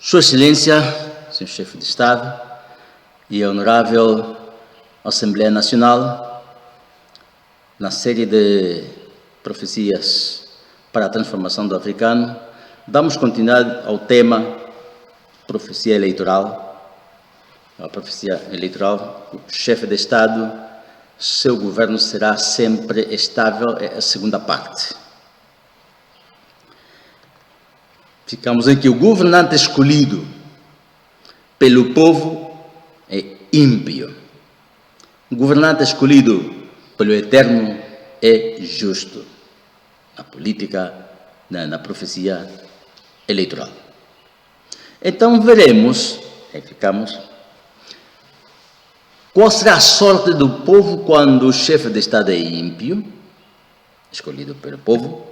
Sua Excelência, Sr. Chefe de Estado e a Honorável Assembleia Nacional, na série de profecias para a transformação do africano, damos continuidade ao tema profecia eleitoral. A profecia eleitoral, o chefe de Estado, seu governo será sempre estável, é a segunda parte. Ficamos em que o governante escolhido pelo povo é ímpio. O governante escolhido pelo Eterno é justo. Na política, na profecia eleitoral. Então veremos, qual será a sorte do povo quando o chefe de Estado é ímpio, escolhido pelo povo.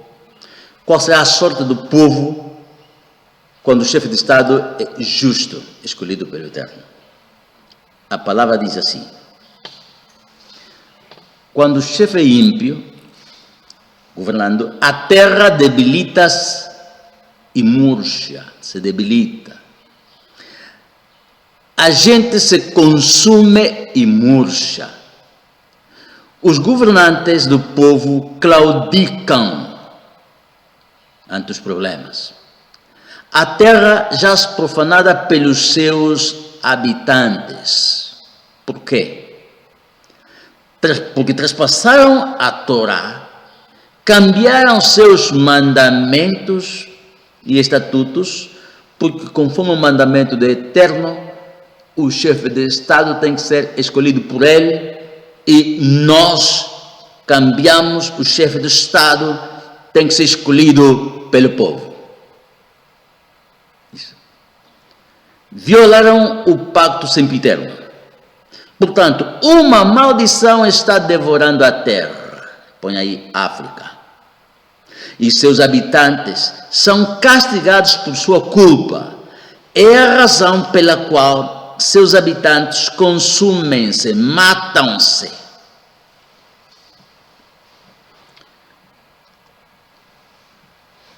Qual será a sorte do povo quando o chefe de Estado é justo, escolhido pelo Eterno. A palavra diz assim: quando o chefe é ímpio, governando, a terra debilita-se e murcha, se debilita. A gente se consume e murcha. Os governantes do povo claudicam ante os problemas. A terra já-se profanada pelos seus habitantes. Por quê? Porque trespassaram a Torá, cambiaram seus mandamentos e estatutos, porque conforme o mandamento do Eterno, o chefe de Estado tem que ser escolhido por ele, e nós cambiamos, o chefe de Estado tem que ser escolhido pelo povo. Isso. Violaram o pacto sempiterno. Portanto, uma maldição está devorando a terra. Põe aí África. E seus habitantes são castigados por sua culpa. É a razão pela qual seus habitantes consumem-se, matam-se.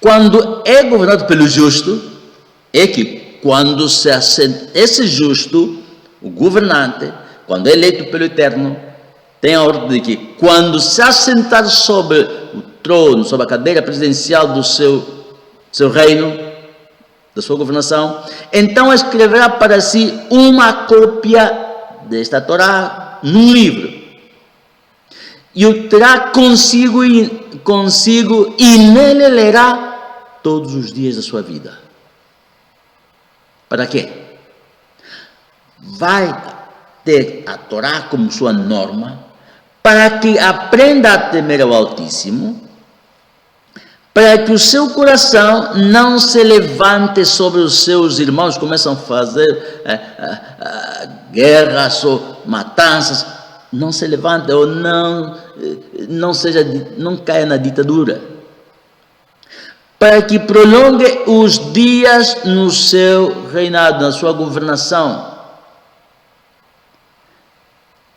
Quando é governado pelo justo, é que quando se assenta, esse justo, o governante, quando é eleito pelo Eterno, tem a ordem de que quando se assentar sobre o trono, sobre a cadeira presidencial do seu reino, da sua governação, então escreverá para si uma cópia desta Torá num livro, e o terá consigo e nele lerá todos os dias da sua vida. Para quê? Vai ter a Torá como sua norma, para que aprenda a temer ao Altíssimo, para que o seu coração não se levante sobre os seus irmãos, começam a fazer guerras ou matanças, não se levante ou não caia na ditadura, para que prolongue os dias no seu reinado, na sua governação.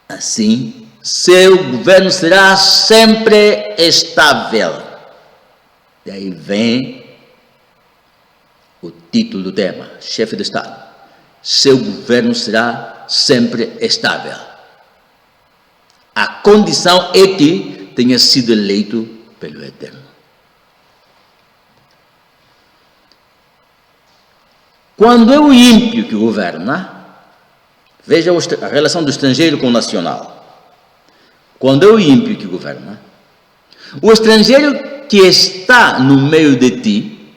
Assim, seu governo será sempre estável. E aí vem o título do tema, chefe de Estado. Seu governo será sempre estável. A condição é que tenha sido eleito pelo Eterno. Quando é o ímpio que governa, veja a relação do estrangeiro com o nacional. Quando é o ímpio que governa, o estrangeiro que está no meio de ti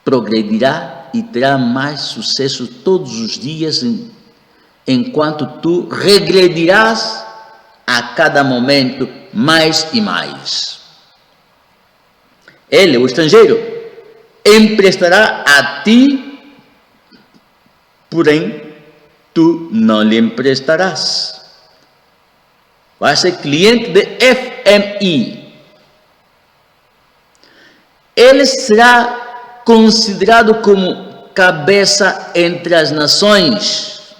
progredirá e terá mais sucesso todos os dias, enquanto tu regredirás a cada momento mais e mais. Ele, o estrangeiro, emprestará a ti, porém tu não lhe emprestarás. Vai ser cliente de FMI. Ele será considerado como cabeça entre as nações,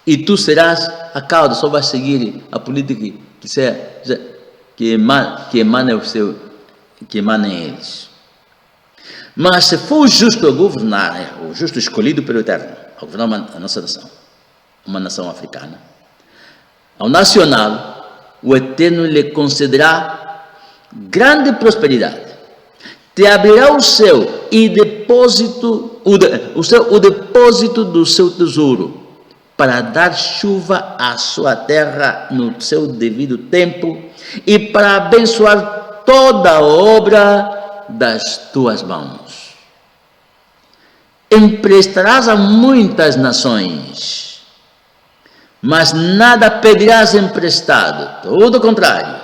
e tu serás a cauda, só vais seguir a política que emana em eles. Mas se for o justo a governar, o justo escolhido pelo Eterno, a governar a nossa nação, uma nação africana, ao nacional, o Eterno lhe concederá grande prosperidade, te abrirá o céu e o depósito do seu tesouro, para dar chuva à sua terra no seu devido tempo e para abençoar toda a obra das tuas mãos. Emprestarás a muitas nações, mas nada pedirás emprestado, todo o contrário.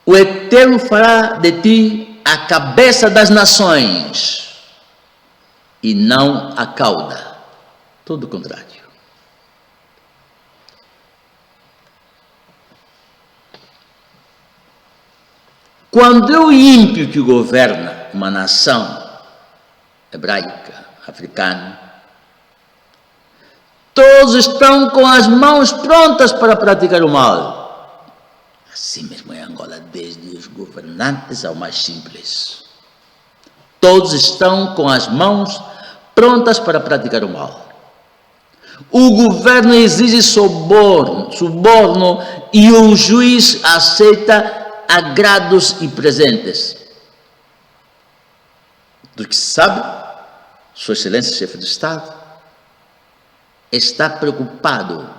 O Eterno fará de ti a cabeça das nações e não a cauda. Todo o contrário. Quando é o ímpio que governa uma nação hebraica, africana, todos estão com as mãos prontas para praticar o mal. Assim mesmo é Angola, desde os governantes ao mais simples. Todos estão com as mãos prontas para praticar o mal. O governo exige suborno e o juiz aceita agrados e presentes. Do que se sabe, Sua Excelência, chefe do Estado, está preocupado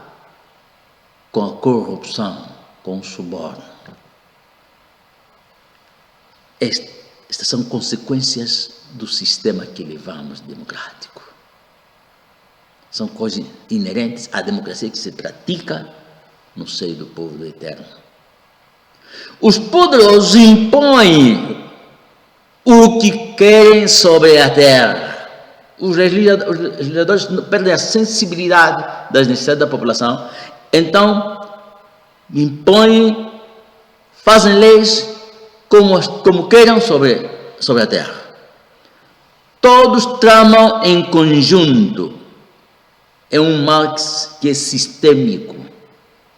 com a corrupção, com o suborno. Estas são consequências do sistema que levamos democrático. São coisas inerentes à democracia que se pratica no seio do povo do Eterno. Os poderosos impõem o que querem sobre a terra. Os legisladores perdem a sensibilidade das necessidades da população, então impõem, fazem leis como queiram sobre a terra. Todos tramam em conjunto. É um mal que é sistêmico.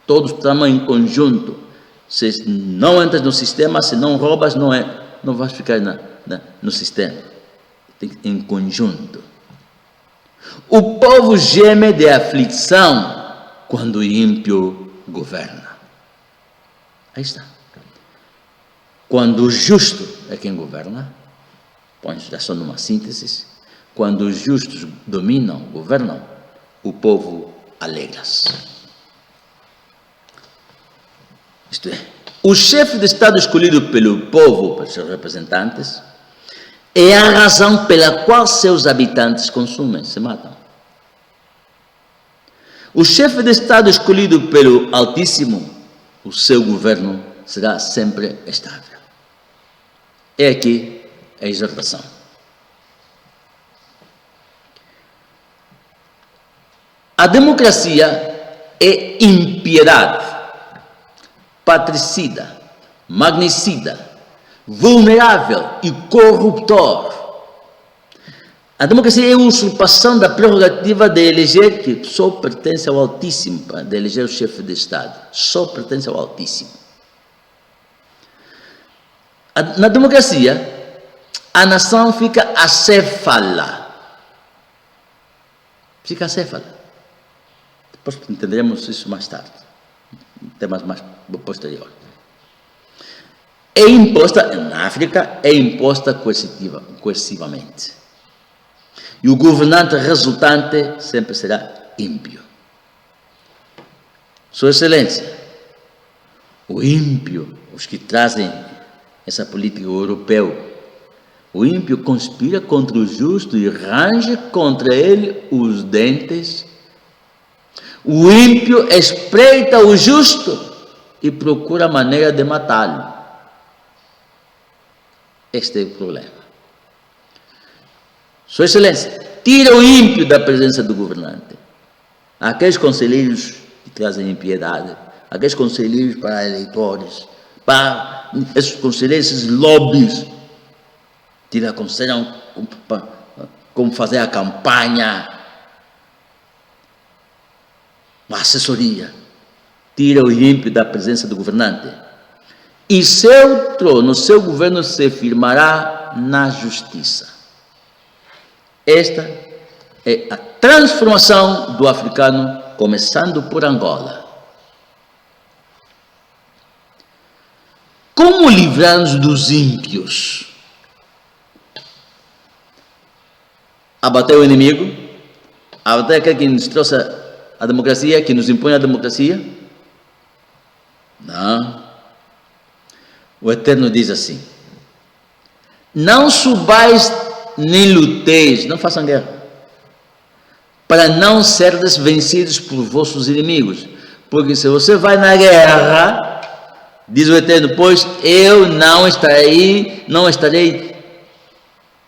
Todos tramam em conjunto. Se não entras no sistema, se não roubas, não vais ficar no sistema. Tem que em conjunto. O povo geme de aflição quando o ímpio governa. Aí está. Quando o justo é quem governa, põe já só numa síntese, quando os justos dominam, governam, o povo alegra-se. Isto é, o chefe de Estado escolhido pelo povo, pelos seus representantes, é a razão pela qual seus habitantes consumem, se matam. O chefe de Estado escolhido pelo Altíssimo, o seu governo será sempre estável. É aqui a exortação. A democracia é impiedade, patricida, magnicida, vulnerável e corruptor. A democracia é a usurpação da prerrogativa de eleger, que só pertence ao Altíssimo, de eleger o chefe de Estado. Só pertence ao Altíssimo. Na democracia, a nação fica acéfala. Fica acéfala. Depois entenderemos isso mais tarde, em temas mais posteriores. É imposta, na África, é imposta coercivamente. E o governante resultante sempre será ímpio. Sua Excelência, o ímpio, os que trazem essa política europeu, o ímpio conspira contra o justo e range contra ele os dentes. O ímpio espreita o justo e procura maneira de matá-lo. Este é o problema. Sua Excelência, tira o ímpio da presença do governante. Aqueles conselheiros que trazem impiedade, aqueles conselheiros para eleitores, para esses conselheiros, esses lobbies, aconselham como fazer a campanha, a assessoria. Tira o ímpio da presença do governante e seu trono, seu governo se firmará na justiça. Esta é a transformação do africano, começando por Angola. Como livrar-nos dos ímpios? Abater o inimigo? Abater aquele que nos trouxe a democracia, que nos impõe a democracia? Não. O Eterno diz assim: não subais nem luteis, não façam guerra, para não serdes vencidos por vossos inimigos. Porque se você vai na guerra, diz o Eterno, pois eu não estarei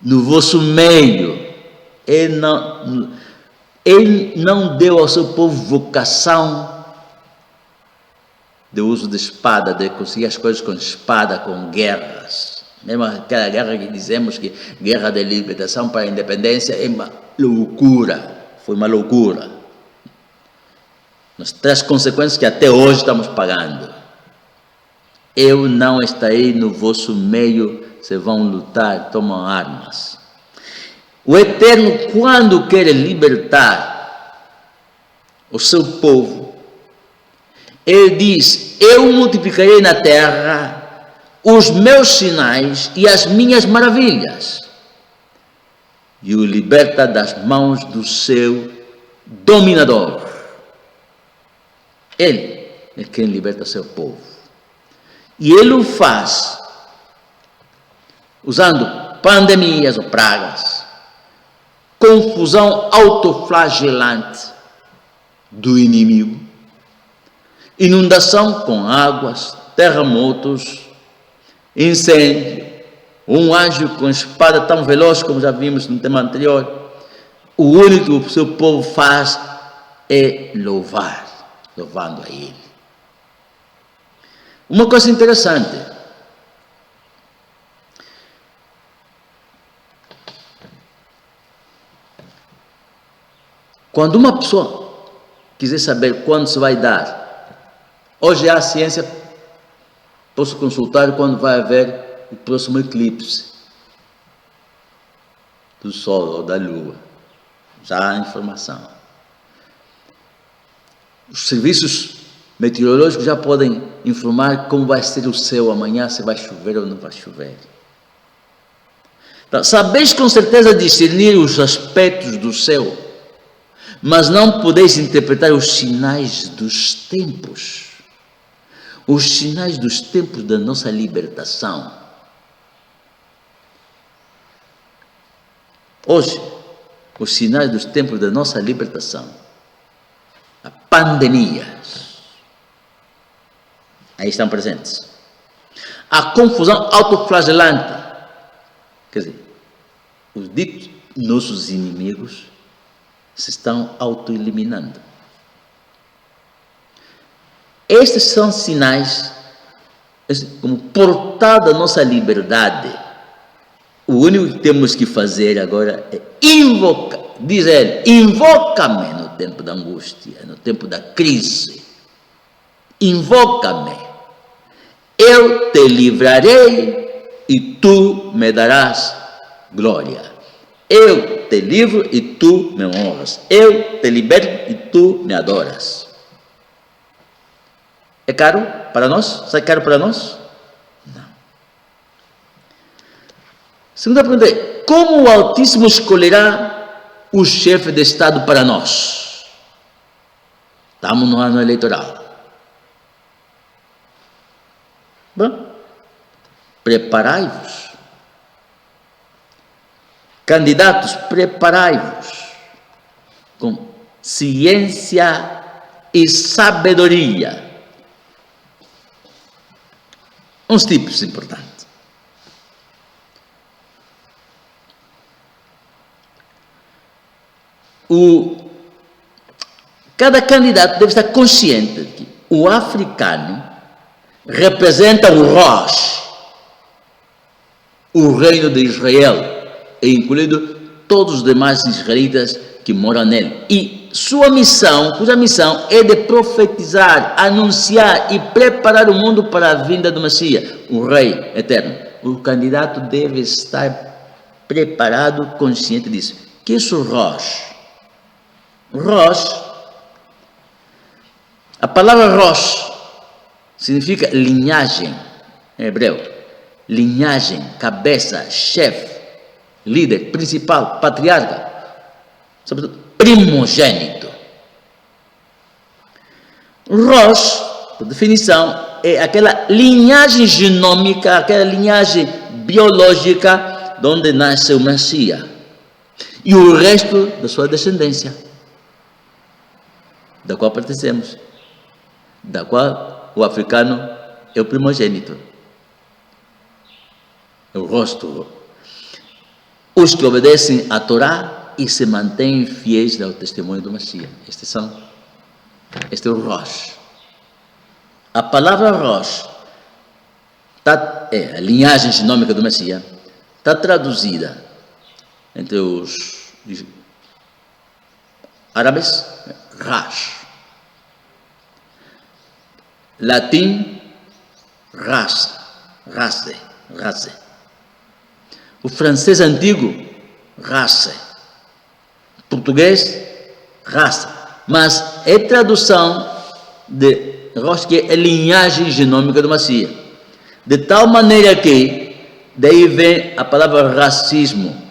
no vosso meio. Ele não deu ao seu povo vocação de uso de espada, de conseguir as coisas com espada, com guerras. Mesmo aquela guerra que dizemos que guerra de libertação para a independência é uma loucura. Foi uma loucura. Nos traz consequências que até hoje estamos pagando. Eu não estarei no vosso meio, se vão lutar, tomam armas. O Eterno, quando quer libertar o seu povo, Ele diz: eu multiplicarei na terra os meus sinais e as minhas maravilhas, e o liberta das mãos do seu dominador. Ele é quem liberta seu povo. E Ele o faz usando pandemias ou pragas, confusão autoflagelante do inimigo, inundação com águas, terremotos, incêndio, um anjo com espada tão veloz como já vimos no tema anterior. O único que o seu povo faz é louvando a Ele. Uma coisa interessante, quando uma pessoa quiser saber quando se vai dar, hoje há a ciência, posso consultar quando vai haver o próximo eclipse do Sol ou da Lua. Já há informação. Os serviços meteorológicos já podem informar como vai ser o céu amanhã, se vai chover ou não vai chover. Então, sabeis com certeza discernir os aspectos do céu, mas não podeis interpretar os sinais dos tempos. Os sinais dos tempos da nossa libertação. Hoje, os sinais dos tempos da nossa libertação. A pandemia. Aí estão presentes. A confusão autoflagelante. Quer dizer, os ditos nossos inimigos se estão autoeliminando. Estes são sinais, como portal da nossa liberdade. O único que temos que fazer agora é invocar, diz ele, invoca-me no tempo da angústia, no tempo da crise. Invoca-me, eu te livrarei e tu me darás glória. Eu te livro e tu me honras. Eu te liberto e tu me adoras. É caro para nós? Sai caro para nós? Não. Segunda pergunta é: como o Altíssimo escolherá o chefe de Estado para nós? Estamos no ano eleitoral. Bom, preparai-vos. Candidatos, preparai-vos com ciência e sabedoria. Uns tipos importantes. Cada candidato deve estar consciente de que o africano representa o Rosh, o reino de Israel, incluindo todos os demais israelitas que moram nele. E sua missão, cuja missão é de profetizar, anunciar e preparar o mundo para a vinda do Messias, o Rei eterno. O candidato deve estar preparado, consciente disso. Que é isso, Rosh? Rosh, a palavra Rosh significa linhagem, em hebreu. Linhagem, cabeça, chefe, líder, principal, patriarca, sobretudo primogênito. Rosh, por definição, é aquela linhagem genômica, aquela linhagem biológica de onde nasce o Messias e o resto da sua descendência, da qual pertencemos, da qual o africano é o primogênito, é o rosto. Os que obedecem à Torá e se mantêm fiéis ao testemunho do Messias. Este é o Rosh. A palavra Rosh, a linhagem genômica do Messias, está traduzida entre os árabes, Rash. Latim, race. O francês antigo, race. Português, raça. Mas é tradução de Rosh, que é linhagem genômica do Messias. De tal maneira que, daí vem a palavra racismo.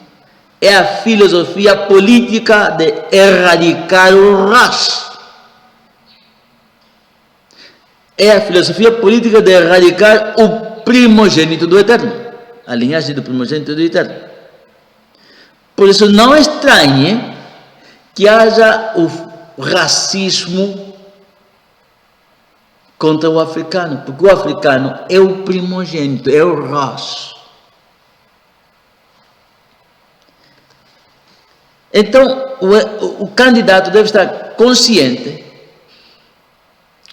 É a filosofia política de erradicar o Rash. É a filosofia política de erradicar o primogênito do Eterno, a linhagem do primogênito do Eterno. Por isso não estranhe que haja o racismo contra o africano, porque o africano é o primogênito, é o Rosh. Então, o candidato deve estar consciente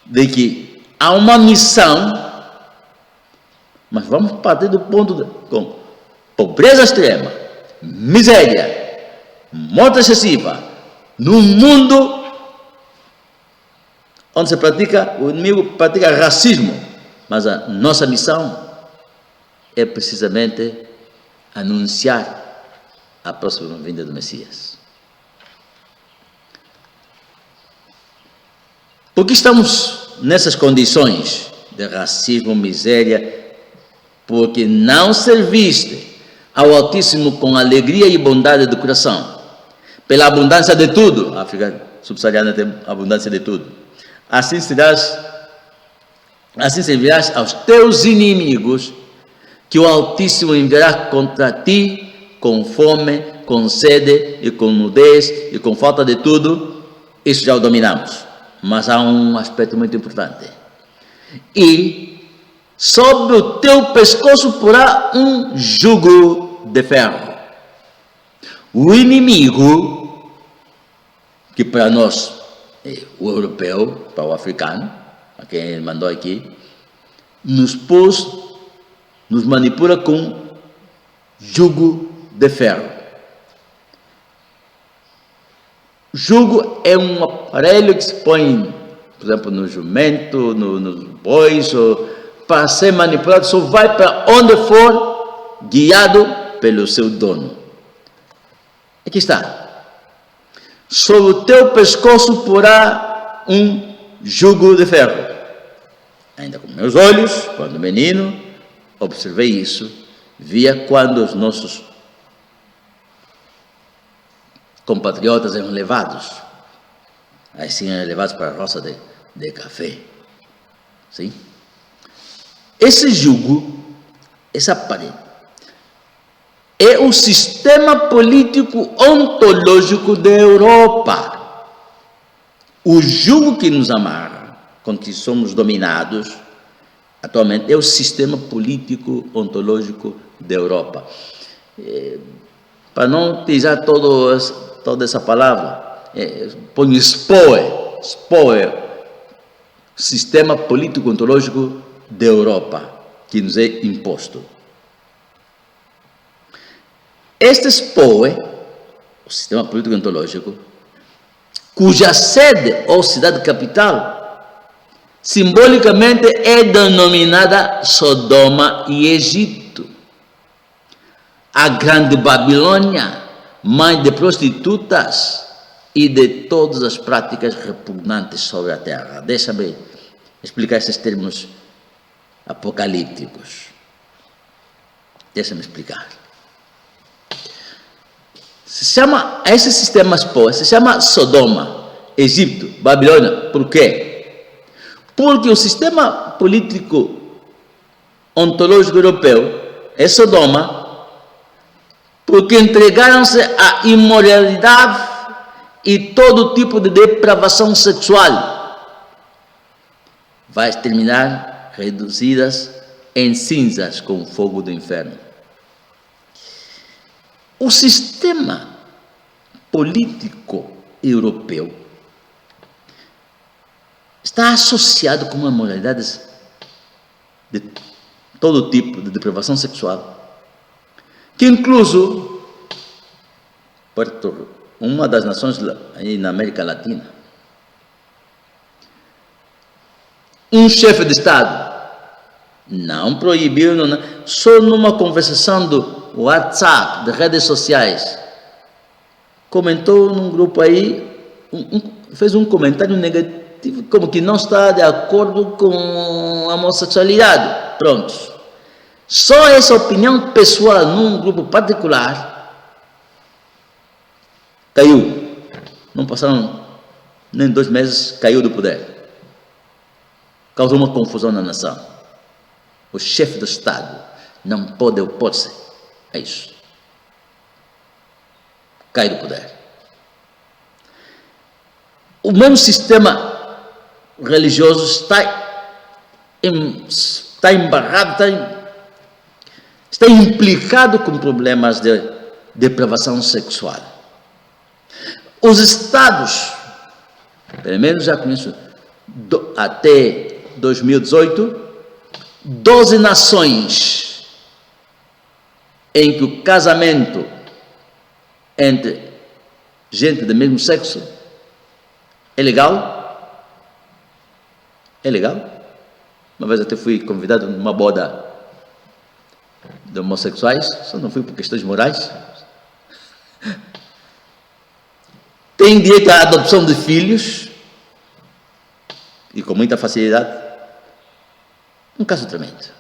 de que há uma missão, mas vamos partir do ponto com pobreza extrema, miséria, morte excessiva, num mundo onde se pratica, o inimigo pratica racismo, mas a nossa missão é precisamente anunciar a próxima vinda do Messias. Por que estamos nessas condições de racismo, miséria? Porque não serviste ao Altíssimo com alegria e bondade do coração, pela abundância de tudo. A África subsaariana tem abundância de tudo. Assim servirás aos teus inimigos, que o Altíssimo enviará contra ti com fome, com sede e com nudez e com falta de tudo. Isso já o dominamos. Mas há um aspecto muito importante. E sobre o teu pescoço porá um jugo de ferro. O inimigo, que para nós é o europeu, para o africano, a quem ele mandou aqui, nos manipula com jugo de ferro. Jugo é um aparelho que se põe, por exemplo, no jumento, nos bois, para ser manipulado, só vai para onde for, guiado pelo seu dono. Aqui está. Sobre o teu pescoço porá um jugo de ferro. Ainda com meus olhos, quando menino, observei isso, via quando os nossos compatriotas eram levados, assim eram levados para a roça de café. Sim? Esse jugo, esse aparelho, é o sistema político ontológico da Europa. O jugo que nos amarra, com que somos dominados, atualmente, é o sistema político ontológico da Europa. Para não utilizar toda essa palavra, põe SPOE, sistema político ontológico da Europa, que nos é imposto. Este SPOE, o sistema político ontológico, cuja sede ou cidade capital simbolicamente é denominada Sodoma e Egito. A grande Babilônia, mãe de prostitutas e de todas as práticas repugnantes sobre a terra. Deixa-me explicar esses termos apocalípticos. Deixa-me explicar. Esse sistema se chama Sodoma, Egito, Babilônia. Por quê? Porque o sistema político ontológico europeu é Sodoma, porque entregaram-se à imoralidade e todo tipo de depravação sexual. Vai terminar reduzidas em cinzas com o fogo do inferno. O sistema político europeu está associado com uma moralidade de todo tipo de depravação sexual, que incluso uma das nações aí na América Latina, um chefe de Estado não proibiu, só numa conversação do WhatsApp, de redes sociais, comentou num grupo aí, fez um comentário negativo, como que não está de acordo com a homossexualidade. Pronto. Só essa opinião pessoal num grupo particular caiu. Não passaram nem 2 meses, caiu do poder. Causou uma confusão na nação. O chefe do Estado não pode opor-se a isso. Cai do poder. O mesmo sistema religioso está embarrado, está implicado com problemas de depravação sexual. Os estados, pelo menos já conheço, até 2018, 12 nações em que o casamento entre gente do mesmo sexo é legal. É legal. Uma vez até fui convidado numa boda de homossexuais, só não fui por questões morais. Tem direito à adoção de filhos e com muita facilidade. Um caso tremendo.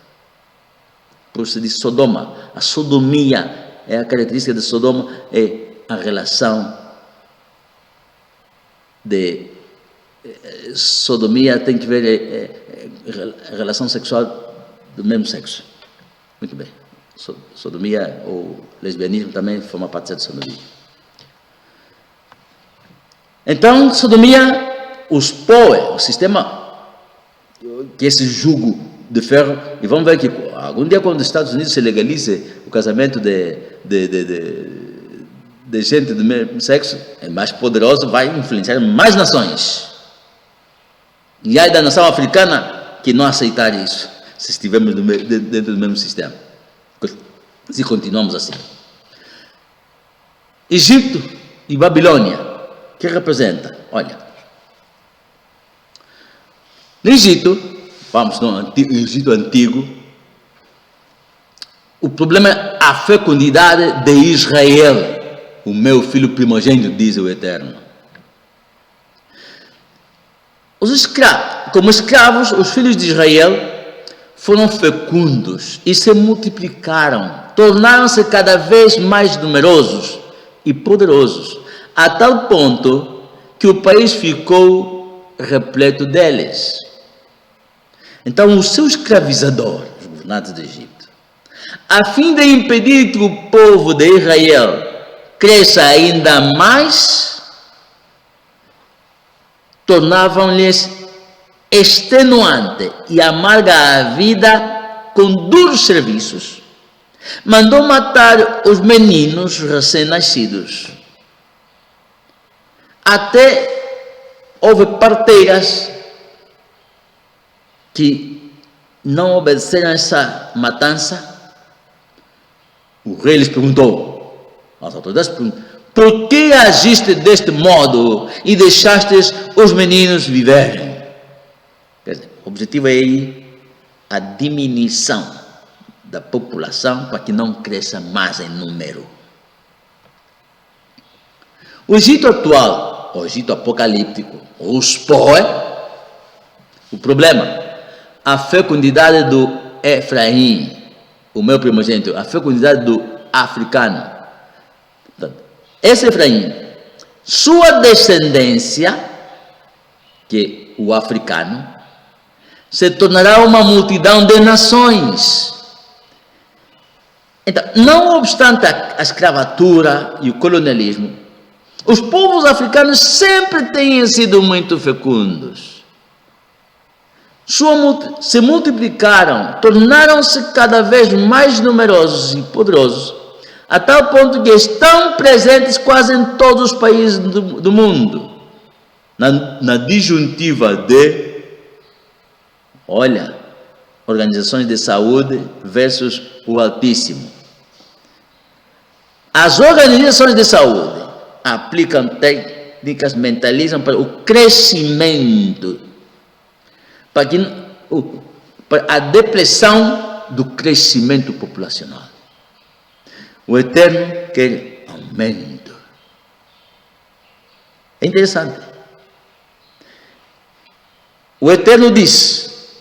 Por se diz Sodoma. A sodomia é a característica de Sodoma, é a relação de sodomia tem que ver a relação sexual do mesmo sexo. Muito bem. Sodomia ou lesbianismo também forma parte de sodomia. Então, sodomia, os POE, o sistema, que é esse jugo de ferro, e vamos ver que algum dia quando os Estados Unidos se legalize o casamento de gente do mesmo sexo, é mais poderoso, vai influenciar mais nações. E aí da nação africana que não aceitar isso, se estivermos dentro do mesmo sistema. Se continuamos assim. Egito e Babilônia, que representa? Olha, no Egito, vamos no Egito antigo, o problema é a fecundidade de Israel. O meu filho primogênito, diz o Eterno. Como escravos, os filhos de Israel foram fecundos e se multiplicaram, tornaram-se cada vez mais numerosos e poderosos, a tal ponto que o país ficou repleto deles. Então, o seu escravizador, os governantes do Egito, a fim de impedir que o povo de Israel cresça ainda mais, tornavam-lhes extenuante e amarga a vida com duros serviços. Mandou matar os meninos recém-nascidos. Até houve parteiras que não obedeceram a essa matança. O rei lhes perguntou, as autoridades perguntam, Por que agiste deste modo e deixaste os meninos viverem? Quer dizer, o objetivo é aí a diminuição da população para que não cresça mais em número. O Egito atual, o Egito apocalíptico, os POE, o problema, a fecundidade do Efraim, o meu primogênito, a fecundidade do africano. Esse Efraim, sua descendência, que é o africano, se tornará uma multidão de nações. Então, não obstante a escravatura e o colonialismo, os povos africanos sempre têm sido muito fecundos. Se multiplicaram, tornaram-se cada vez mais numerosos e poderosos, a tal ponto que estão presentes quase em todos os países do mundo. Na disjuntiva de, olha, organizações de saúde versus o Altíssimo. As organizações de saúde aplicam técnicas, mentalizam para o crescimento, para a depressão do crescimento populacional. O Eterno quer aumento. É interessante. O Eterno diz: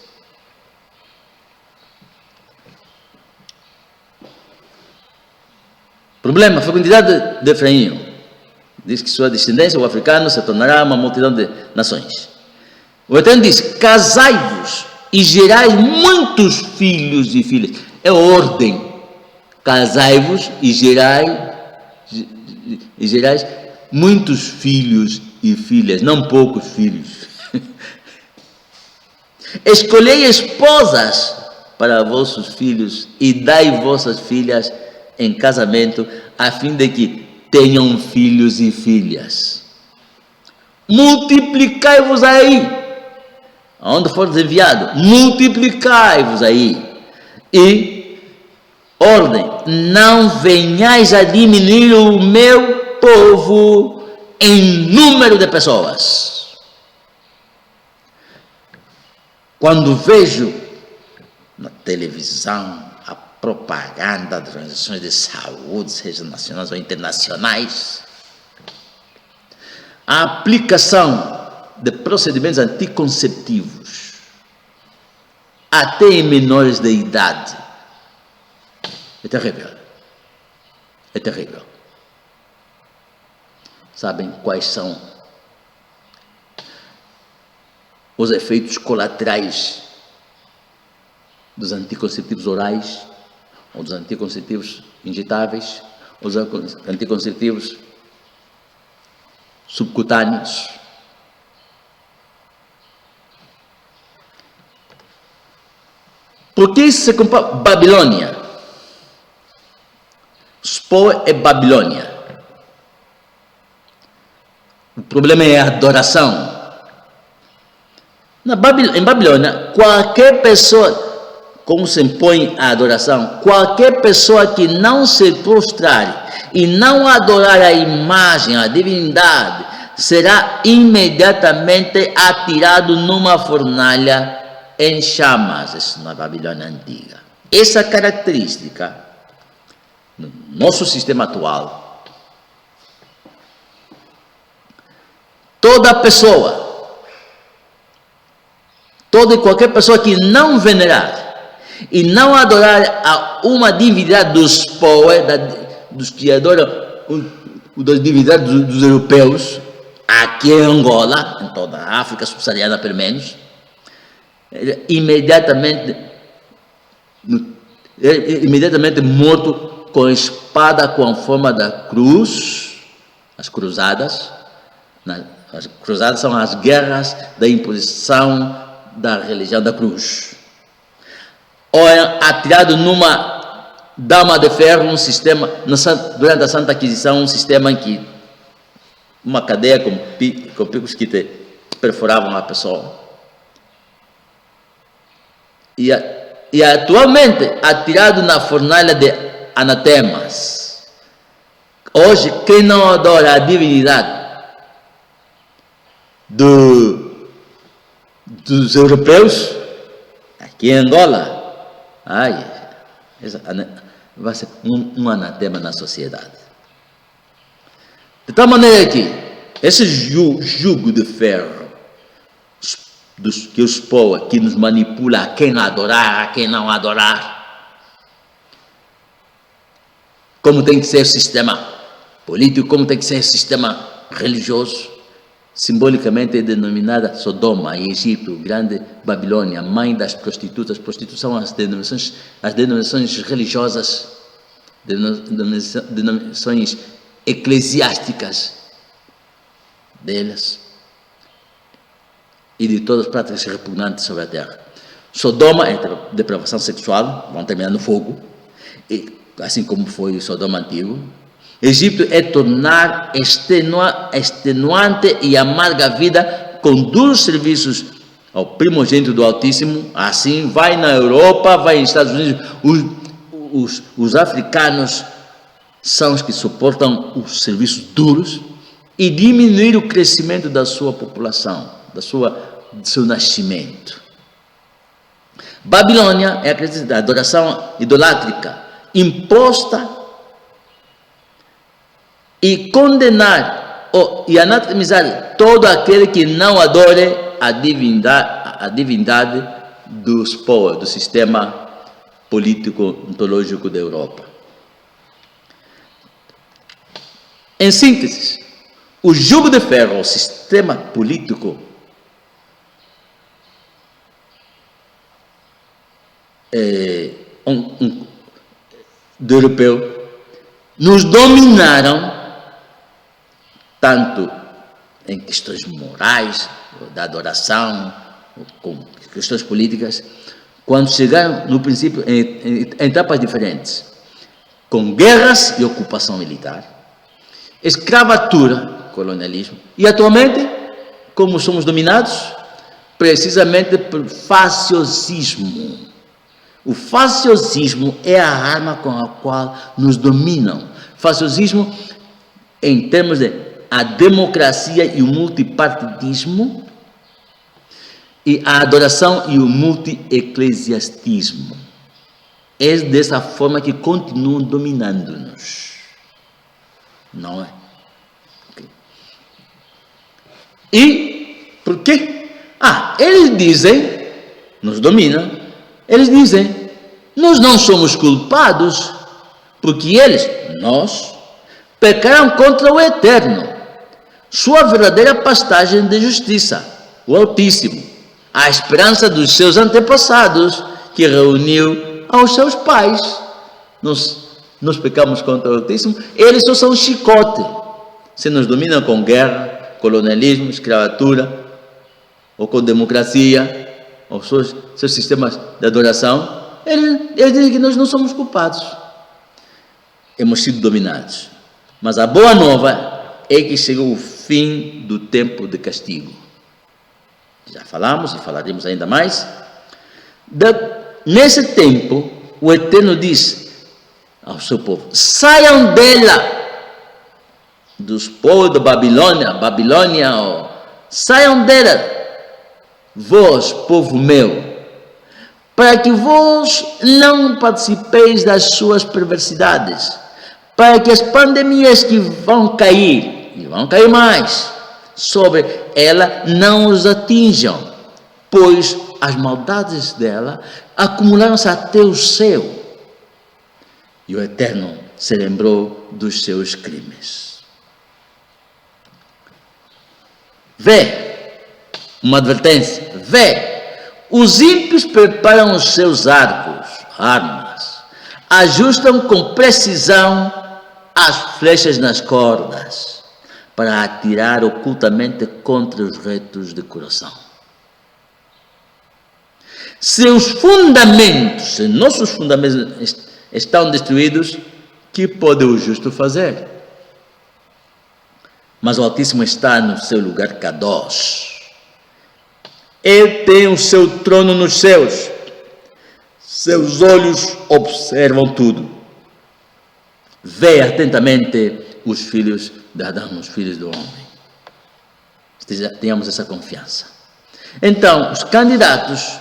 problema, fecundidade de Efraim. Diz que sua descendência, o africano, se tornará uma multidão de nações. O Eterno diz: casai-vos e gerai muitos filhos e filhas. É ordem. Casai-vos e gerai muitos filhos e filhas, não poucos filhos. Escolhei esposas para vossos filhos e dai vossas filhas em casamento, a fim de que tenham filhos e filhas. Multiplicai-vos aí, aonde for enviado, multiplicai-vos aí. E ordem, não venhais a diminuir o meu povo em número de pessoas. Quando vejo na televisão a propaganda das organizações de saúde, seja nacionais ou internacionais, a aplicação de procedimentos anticonceptivos até em menores de idade, é terrível. É terrível. Sabem quais são os efeitos colaterais dos anticonceptivos orais, ou dos anticonceptivos injetáveis, ou dos anticonceptivos subcutâneos? Por que isso se compara? Babilônia. Spo é Babilônia. O problema é a adoração. Em Babilônia, qualquer pessoa, como se impõe a adoração, qualquer pessoa que não se prostrar e não adorar a imagem, a divindade, será imediatamente atirado numa fornalha em chamas. Isso na Babilônia antiga. Essa característica, no nosso sistema atual, toda e qualquer pessoa que não venerar e não adorar a uma divindade dos POE, dos que adoram das divindades dos europeus, aqui em Angola, em toda a África subsaariana pelo menos, imediatamente morto com a espada com a forma da cruz, as cruzadas. As cruzadas são as guerras da imposição da religião da cruz. Ou é atirado numa dama de ferro, um sistema, durante a Santa Aquisição, um sistema em que uma cadeia com picos que perfuravam a pessoa. E atualmente atirado na fornalha de anatemas, Hoje, quem não adora a divindade dos europeus, aqui em Angola, vai ser um anatema na sociedade. De tal maneira que esse jugo de ferro que os povos que nos manipula a quem adorar, a quem não adorar, como tem que ser o sistema político, como tem que ser o sistema religioso, simbolicamente é denominada Sodoma, em Egito, grande Babilônia, mãe das prostitutas. Prostitutas são as denominações religiosas, denominações eclesiásticas delas e de todas as práticas repugnantes sobre a terra. Sodoma é depravação sexual, vão terminar no fogo, assim como foi o Sodoma antigo. Egito é tornar extenuante e amarga a vida com duros serviços ao primogênito do Altíssimo. Assim vai na Europa, vai nos Estados Unidos. Os africanos são os que suportam os serviços duros e diminuir o crescimento da sua população, do seu nascimento. Babilônia é a adoração idolátrica imposta e condenar e anatemizar todo aquele que não adore a divindade dos povos, do sistema político-ontológico da Europa. Em síntese, o jugo de ferro, o sistema político do europeu, nos dominaram tanto em questões morais, da adoração, com questões políticas, quando chegaram, no princípio, em etapas diferentes, com guerras e ocupação militar, escravatura, colonialismo, e atualmente, como somos dominados, precisamente por faciosismo. O faciosismo é a arma com a qual nos dominam. Faciosismo, em termos de a democracia e o multipartidismo, e a adoração e o multi-eclesiastismo. É dessa forma que continuam dominando-nos. Não é? Okay. E por quê? Eles dizem, nos dominam, eles dizem, nós não somos culpados, porque nós, pecaram contra o Eterno, sua verdadeira pastagem de justiça, o Altíssimo, a esperança dos seus antepassados, que reuniu aos seus pais. Nós pecamos contra o Altíssimo, eles só são chicote. Se nos dominam com guerra, colonialismo, escravatura, ou com democracia, ou seus sistemas de adoração, eles dizem que nós não somos culpados. Hemos sido dominados. Mas a boa nova é que chegou o fim do tempo de castigo. Já falamos e falaremos ainda mais. Nesse tempo, o Eterno diz ao seu povo: saiam dela, dos povos da Babilônia, saiam dela, vós, povo meu, para que vós não participeis das suas perversidades, para que as pandemias que vão cair, e vão cair mais, sobre ela não os atinjam, pois as maldades dela acumularam-se até o céu. E o Eterno se lembrou dos seus crimes. Vê, uma advertência, os ímpios preparam os seus armas, ajustam com precisão as flechas nas cordas, para atirar ocultamente contra os retos de coração. Seus fundamentos, se nossos fundamentos estão destruídos, que pode o justo fazer? Mas o Altíssimo está no seu lugar Kadosh. Ele tem o seu trono nos céus. Seus olhos observam tudo. vê atentamente os filhos de Adão, os filhos do homem. Tenhamos essa confiança. Então, os candidatos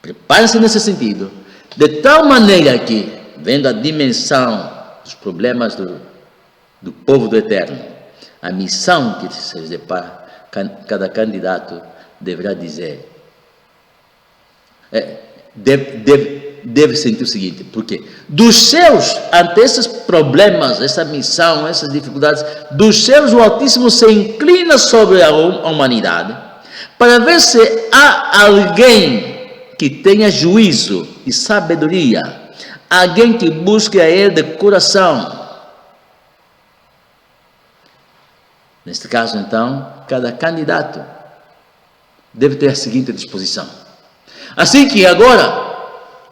preparem-se nesse sentido, de tal maneira que, vendo a dimensão dos problemas do povo do Eterno, a missão que se depara, cada candidato deverá dizer, deve sentir o seguinte, porque ante esses problemas, essa missão, essas dificuldades, dos céus o Altíssimo se inclina sobre a humanidade, para ver se há alguém que tenha juízo e sabedoria, alguém que busque a Ele de coração. Neste caso, então, cada candidato deve ter a seguinte disposição. Assim que agora,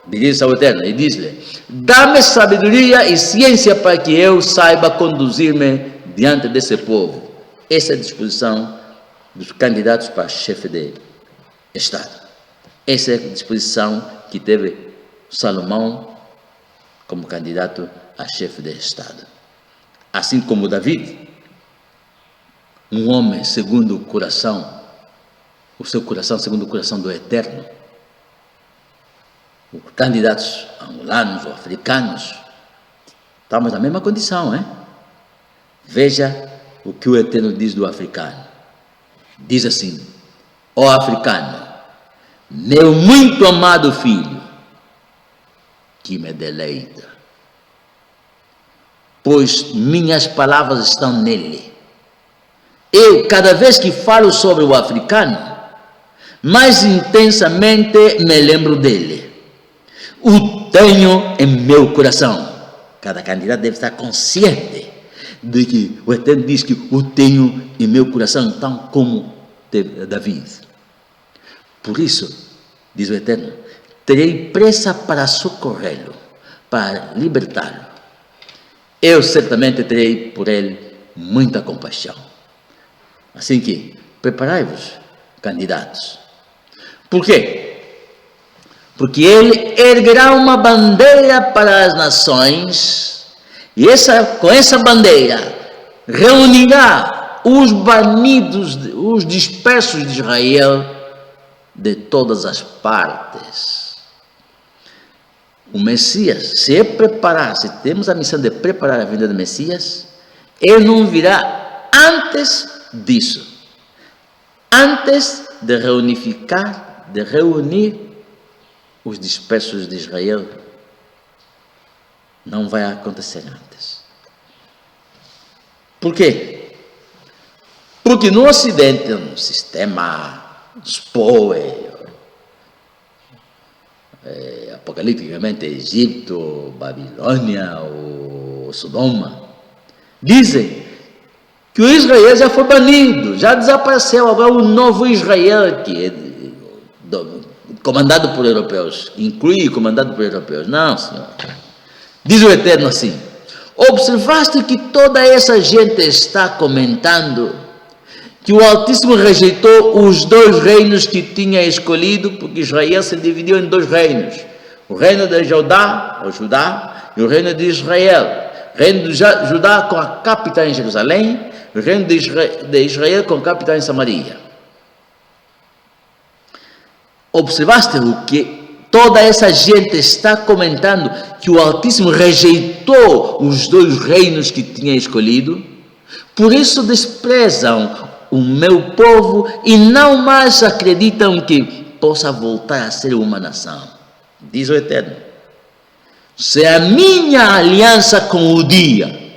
dirige-se ao Eterno e diz-lhe, dá-me sabedoria e ciência para que eu saiba conduzir-me diante desse povo. Essa é a disposição dos candidatos para chefe de Estado. Essa é a disposição que teve Salomão como candidato a chefe de Estado. Assim como David, um homem segundo o coração, o seu coração segundo o coração do Eterno. Os candidatos angolanos ou africanos, estamos na mesma condição, hein? Veja o que o Eterno diz do africano. Diz assim, ó africano, meu muito amado filho, que me deleita, pois minhas palavras estão nele. Eu, cada vez que falo sobre o africano, mais intensamente me lembro dele. O tenho em meu coração. Cada candidato deve estar consciente de que o Eterno diz que o tenho em meu coração, tal como David. Por isso, diz o Eterno, terei pressa para socorrê-lo, para libertá-lo. Eu certamente terei por ele muita compaixão. Assim que, preparai-vos, candidatos. Por quê? Porque ele erguerá uma bandeira para as nações, e com essa bandeira reunirá os banidos, os dispersos de Israel de todas as partes. O Messias, se temos a missão de preparar a vinda do Messias, ele não virá antes disso, antes de reunir os dispersos de Israel. Não vai acontecer antes. Por quê? Porque no Ocidente, no sistema SPOE, apocalipticamente Egito, Babilônia ou Sodoma, dizem que o Israel já foi banido, já desapareceu. Agora o novo Israel, que é comandado por europeus, comandado por europeus. Não, Senhor. Diz o Eterno assim, observaste que toda essa gente está comentando que o Altíssimo rejeitou os 2 reinos que tinha escolhido, porque Israel se dividiu em 2 reinos. O reino de Judá, e o reino de Israel. O reino de Judá com a capital em Jerusalém, o reino de Israel com a capital em Samaria. Observaste o que toda essa gente está comentando, que o Altíssimo rejeitou os 2 reinos que tinha escolhido? Por isso desprezam o meu povo e não mais acreditam que possa voltar a ser uma nação. Diz o Eterno, se a minha aliança com o dia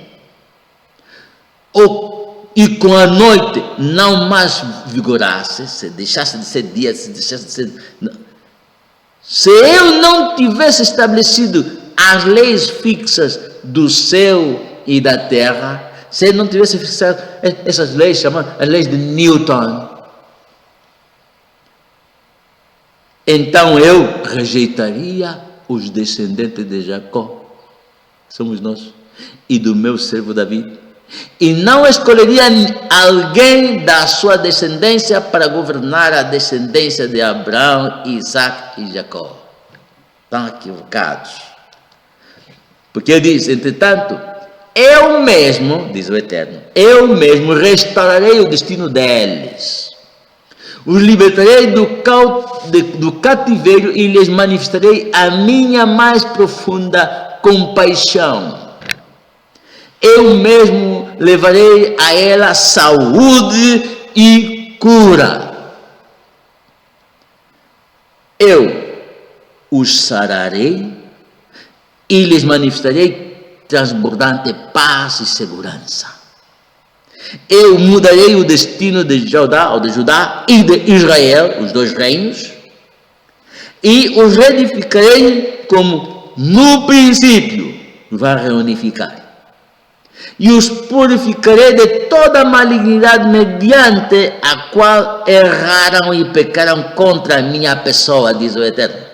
e com a noite não mais vigorasse, se deixasse de ser dia, se eu não tivesse estabelecido as leis fixas do céu e da terra, se ele não tivesse fixado essas leis, chamadas as leis de Newton, então eu rejeitaria os descendentes de Jacó, somos nós, e do meu servo David, e não escolheria alguém da sua descendência para governar a descendência de Abraão, Isaac e Jacó. Estão equivocados. Porque ele diz, entretanto, eu mesmo, diz o Eterno, eu mesmo restaurarei o destino deles. Os libertarei do cativeiro e lhes manifestarei a minha mais profunda compaixão. Eu mesmo levarei a ela saúde e cura. Eu os sararei e lhes manifestarei transbordante paz e segurança. Eu mudarei o destino de Judá e de Israel, os dois reinos, e os reedificarei como no princípio vai reunificar. E os purificarei de toda malignidade mediante a qual erraram e pecaram contra a minha pessoa, diz o Eterno.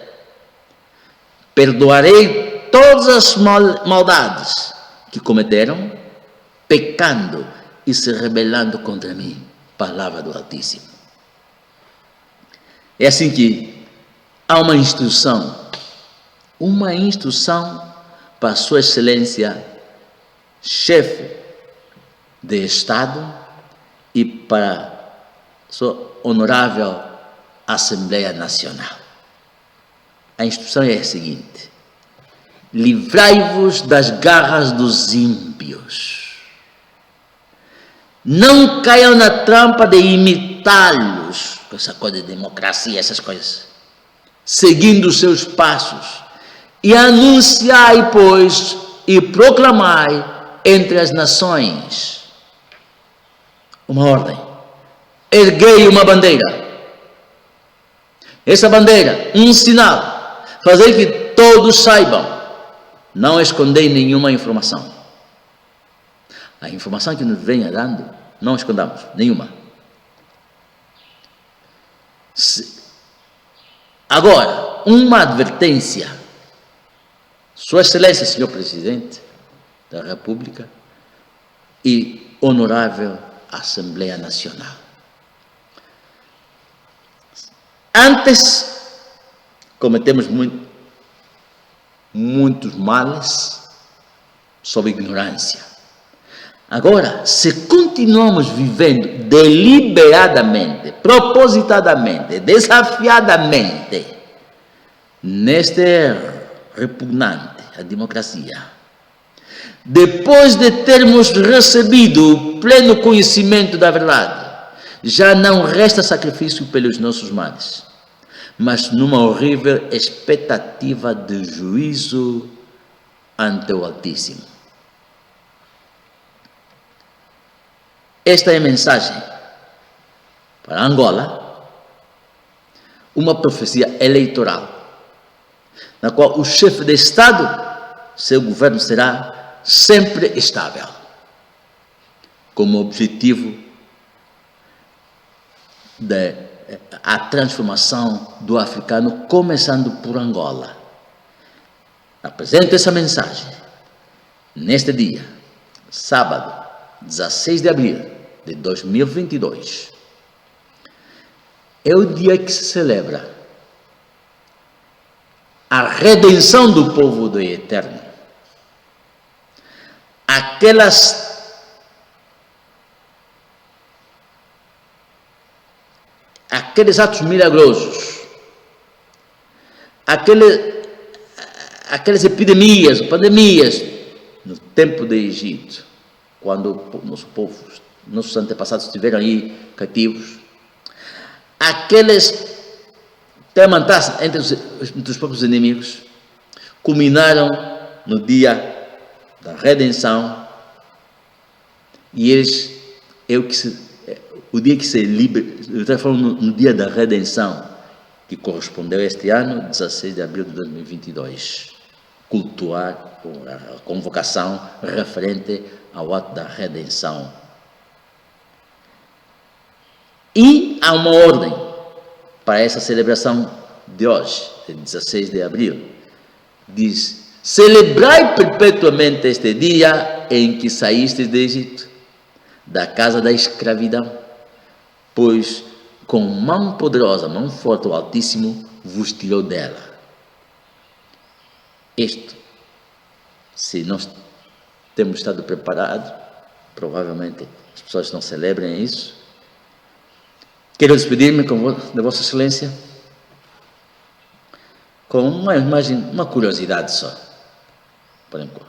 Perdoarei todas as maldades que cometeram, pecando e se rebelando contra mim. Palavra do Altíssimo. É assim que há uma instrução para Sua Excelência, chefe de Estado, e para Sua honorável Assembleia Nacional. A instrução é a seguinte: livrai-vos das garras dos ímpios. Não caiam na trampa de imitá-los, com essa coisa de democracia, essas coisas, seguindo os seus passos, e anunciai, pois, e proclamai entre as nações uma ordem. Erguei uma bandeira. Essa bandeira, um sinal, fazer que todos saibam. Não escondei nenhuma informação. A informação que nos venha dando, não escondamos nenhuma. Agora, uma advertência. Sua Excelência, Senhor Presidente da República e honorável Assembleia Nacional. Antes, cometemos muitos males sob ignorância. Agora, se continuamos vivendo deliberadamente, propositadamente, desafiadamente, neste erro repugnante à democracia, depois de termos recebido o pleno conhecimento da verdade, já não resta sacrifício pelos nossos males, mas numa horrível expectativa de juízo ante o Altíssimo. Esta é a mensagem para Angola, uma profecia eleitoral, na qual o chefe de Estado, seu governo será sempre estável, como objetivo a transformação do africano, começando por Angola. Apresento essa mensagem neste dia, sábado, 16 de abril de 2022. É o dia que se celebra a redenção do povo do Eterno. Aqueles atos milagrosos, aquelas epidemias, pandemias, no tempo do Egito, quando nossos antepassados estiveram aí cativos, aqueles temantas entre os próprios inimigos, culminaram no dia da redenção, e eles, o dia que se libertaram, no dia da redenção, que correspondeu a este ano, 16 de abril de 2022, cultuar a convocação referente ao ato da redenção. E há uma ordem para essa celebração de hoje, de 16 de abril. Diz: celebrai perpetuamente este dia em que saístes do Egito, da casa da escravidão, pois com mão poderosa, mão forte, o Altíssimo vos tirou dela. Isto se nós temos estado preparados, provavelmente as pessoas não celebrem isso. Quero despedir-me de Vossa Excelência com uma imagem, uma curiosidade só, por enquanto.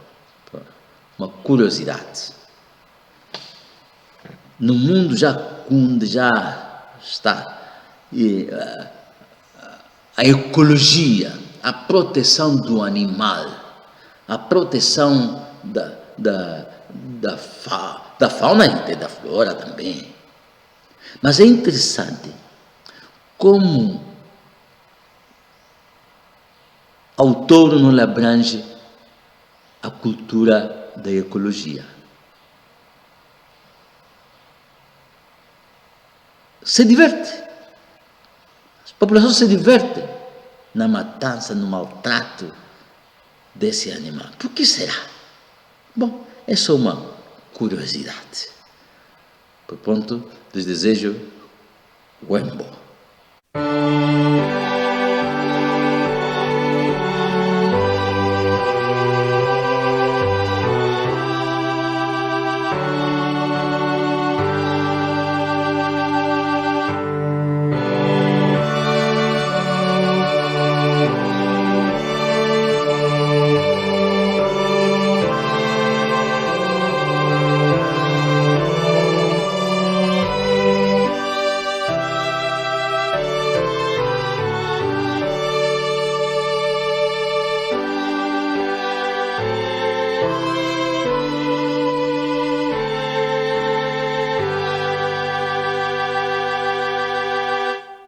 Uma curiosidade. No mundo onde já está a ecologia, a proteção do animal, a proteção da fauna e da flora também. Mas é interessante como ao touro não lhe abrange a cultura da ecologia. Se diverte. A população se diverte na matança, no maltrato desse animal. Por que será? Bom, é só uma curiosidade. Por ponto, lhes desejo Wembo.